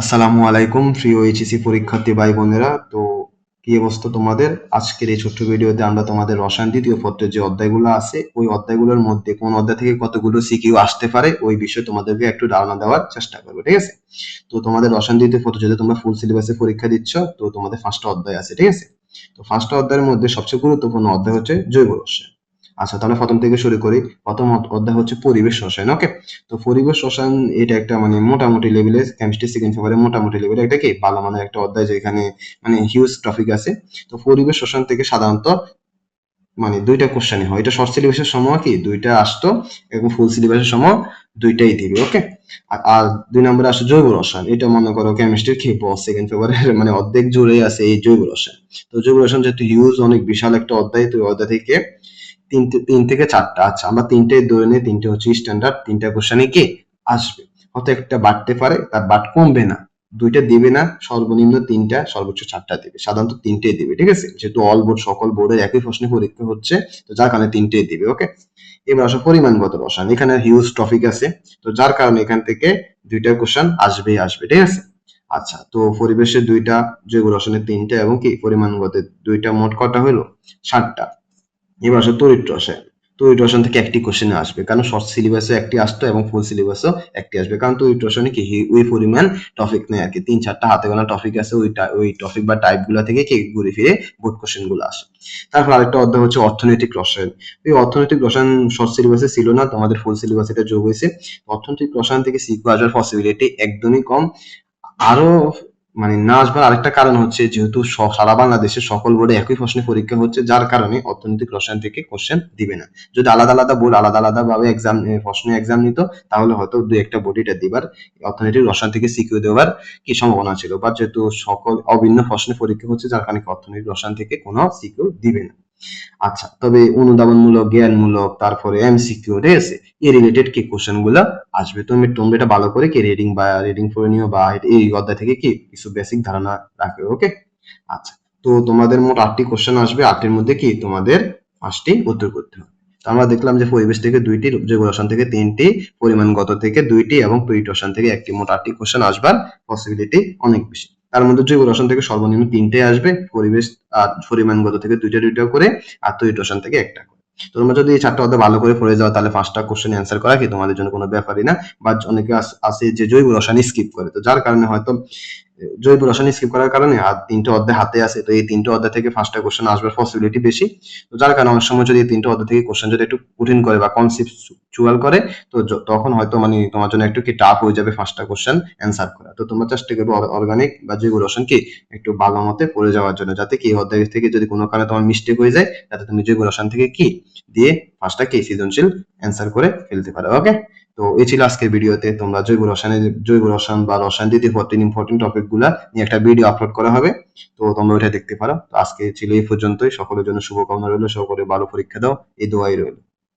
আসসালামু আলাইকুম প্রিয় এইচএসসি পরীক্ষার্থী ভাই বোনেরা। তো কি অবস্থা তোমাদের? আজকের এই ছোট্ট ভিডিওতে আমরা তোমাদের রসায়ন দ্বিতীয় পত্রের যে অধ্যায়গুলো আছে ওই অধ্যায়গুলোর মধ্যে কোন অধ্যায় থেকে কতগুলো সিকিউ আসতে পারে ওই বিষয়ে তোমাদেরকে একটু ধারণা দেওয়ার চেষ্টা করবো, ঠিক আছে? তো তোমাদের রসায়ন দ্বিতীয় পত্র যদি তোমরা ফুল সিলেবাসে পরীক্ষা দিচ্ছ, তো তোমাদের ফার্স্ট অধ্যায় আছে, ঠিক আছে? তো ফার্স্ট অধ্যায়ের মধ্যে সবচেয়ে গুরুত্বপূর্ণ অধ্যায় হচ্ছে জৈব রসায়ন। আচ্ছা, তাহলে প্রথম থেকে শুরু করি। প্রথম অধ্যায় হচ্ছে পরিবেশ রসায়ন। ওকে, তো পরিবেশ রসায়ন এটা একটা মানে মোটামুটি লেভেলের কেমিস্ট্রি সেকেন্ড পেপারে মোটামুটি লেভেলের একটা কি ভালো মানের একটা অধ্যায়, যেখানে মানে হিউজ টপিক আছে। তো পরিবেশ রসায়ন থেকে সাধারণত মানে দুইটা কোশ্চেনই হয়। এটা শর্ট সিলেবাসের সময় কি দুইটা আসতো এবং ফুল সিলেবাসের সময় দুইটাই দিবে। ওকে, আর দুই নম্বরে আসে জৈব রসায়ন। এটা মনে করো কেমিস্ট্রির কি সেকেন্ড পেপারের মানে অর্ধেক জুড়ে আছে এই জৈব রসায়ন। তো জৈব রসায়ন যেহেতু হিউজ অনেক বিশাল একটা অধ্যায়, তো অধ্যায় থেকে তিন থেকে চারটা, আচ্ছা আমরা তিনটে ধরে নিই, তিনটে হচ্ছে স্ট্যান্ডার্ড, তিনটা কোশ্চেনে কি আসবে। হয়তো একটা বাড়তে পারে, তার বাট কমবে না, দুইটা দিবে না, সর্বনিম্ন তিনটা সর্বোচ্চ চারটা দিবে, সাধারণত তিনটেই দিবে, ঠিক আছে? যেহেতু অল বোর্ড সকল বোর্ডের একই প্রশ্নে পরীক্ষা হচ্ছে, তো যার কারণে তিনটেই দিবে। ওকে, এবার আসো পরিমাণগত রসায়ন। এখানে হিউজ টপিক আছে, তো যার কারণে এখান থেকে দুইটা কোশ্চেন আসবেই আসবে, ঠিক আছে? আচ্ছা, তো পরিবেশের দুইটা, জৈব রসায়নের তিনটা এবং কি পরিমাণগত দুইটা, মোট কটা হলো? 7টা। এবার আসো তড়িৎ রসায়ন। তড়িৎ রসায়ন থেকে একটি কোশ্চেন আসবে, কারণ শর্ট সিলেবাসে একটি আসতো এবং ফুল সিলেবাসও একটি আসবে, কারণ তড়িৎ রসায়নে কি ওই পরিমাণ টপিক নেই আর কি, 3-4টা হাতে গোনা টপিক আছে, ওই টপিক বা টাইপ গুলা থেকে কি ঘুরে ফিরে বোর্ড কোশ্চেন গুলো আসে। তারপর আরেকটা অধ্যায় হচ্ছে অর্থনৈতিক রসায়ন। এই অর্থনৈতিক রসায়ন শর্ট সিলেবাসে ছিল না, তোমাদের ফুল সিলেবাসে এটা যোগ হয়েছে। অর্থনৈতিক রসায়ন থেকে সিকিউ আসার পসিবিলিটি একদমই কম। আরো মানে না আসবার আরেকটা কারণ হচ্ছে, যেহেতু সারা বাংলাদেশের সকল বোর্ডে একই প্রশ্নে পরীক্ষা হচ্ছে, যার কারণে অর্থনৈতিক রসায়ন থেকে কোশ্চেন দিবে না। যদি আলাদা আলাদা বোর্ড আলাদা আলাদা ভাবে এক্সাম প্রশ্নে এক্সাম নিত, তাহলে হয়তো দুই একটা বোর্ড এটা দিবার, অর্থনৈতিক রসায়ন থেকে সিকিউ দেওয়ার কি সম্ভাবনা ছিল। বা যেহেতু সকল অভিন্ন প্রশ্নে পরীক্ষা হচ্ছে, যার কারণে অর্থনৈতিক রসায়ন থেকে কোনো সিকিউ দিবে না। আচ্ছা, তবে অনুধাবনমূলক, জ্ঞানমূলক, তারপরে এমসিকিউ, ঠিক আছে, এই রিলেটেড কি কোশ্চেন গুলো আসবে। তুমি তোমরা এটা ভালো করে কি রিডিং করে নিও, বা এই অধ্যায় থেকে কি কিছু বেসিক ধারণা রাখবে। ওকে, আচ্ছা, তো তোমাদের মোট 8টি কোশ্চেন আসবে, 8টির মধ্যে কি তোমাদের 5টি উত্তর করতে হবে। তো আমরা দেখলাম যে পরিবেশ থেকে 2টি, জৈব রসায়ন থেকে 3টি, পরিমাণগত থেকে 2টি এবং তড়িৎ রসায়ন থেকে 1টি, মোট 8টি কোশ্চেন আসবার পসিবিলিটি অনেক বেশি। তার মধ্যে জৈব রসায়ন থেকে সর্বনিম্ন 3টে আসবে, পরিবেশ আর পরিমাণগত থেকে দুইটা দুইটা করে, আর তড়িৎ রসায়ন থেকে একটা করে। তো তোমরা যদি এই 4টা অধ্যায় ভালো করে পড়ে যাও, তাহলে 5টা কোশ্চেন অ্যান্সার করা কি তোমাদের জন্য কোনো ব্যাপারই না। বা অনেকে আছে যে জৈব রসায়ন স্কিপ করে, তো যার কারণে হয়তো জৈব রসায়ন স্কিপ করার কারণে আর 3টে অধ্যায় হাতে আছে, তো এই 3টে অধ্যায় থেকে 5টা কোশ্চেন আসবার পসিবিলিটি বেশি। তো যার কারণে অনেক সময় যদি এই 3টে অধ্যায় থেকে কোশ্চেন যদি একটু কঠিন করে বা কনসেপ্ট চুয়াল করে, তো তখন হয়তো মানে তোমার জন্য একটু কি টাফ হয়ে যাবে 5টা কোশ্চেন অ্যান্সার করা। তো তোমরা চেষ্টা করবে অর্গানিক বা জৈব রসায়ন কি একটু ভালো মতে পড়ে যাওয়ার জন্য, যাতে কি অধ্যায় থেকে যদি কোনো কারণে তোমার মিস্টেক হয়ে যায়, যাতে তুমি জৈব রসায়ন থেকে কি দিয়ে 5টা কি সৃজনশীল অ্যান্সার করে ফেলতে পারো। ওকে, তো এই ছিল আজকের ভিডিওতে। তোমরা জৈব রসায়ন বা রসায়ন দ্বিতীয় পত্রের ইম্পর্টেন্ট টপিক গুলা নিয়ে একটা ভিডিও আপলোড করা হবে, তো তোমরা ওইটা দেখতে পারো। তো আজকে ছিল এই পর্যন্তই। সকলের জন্য শুভকামনা রইলো, সকলে ভালো পরীক্ষা দাও, এই দোয়াই রইলো।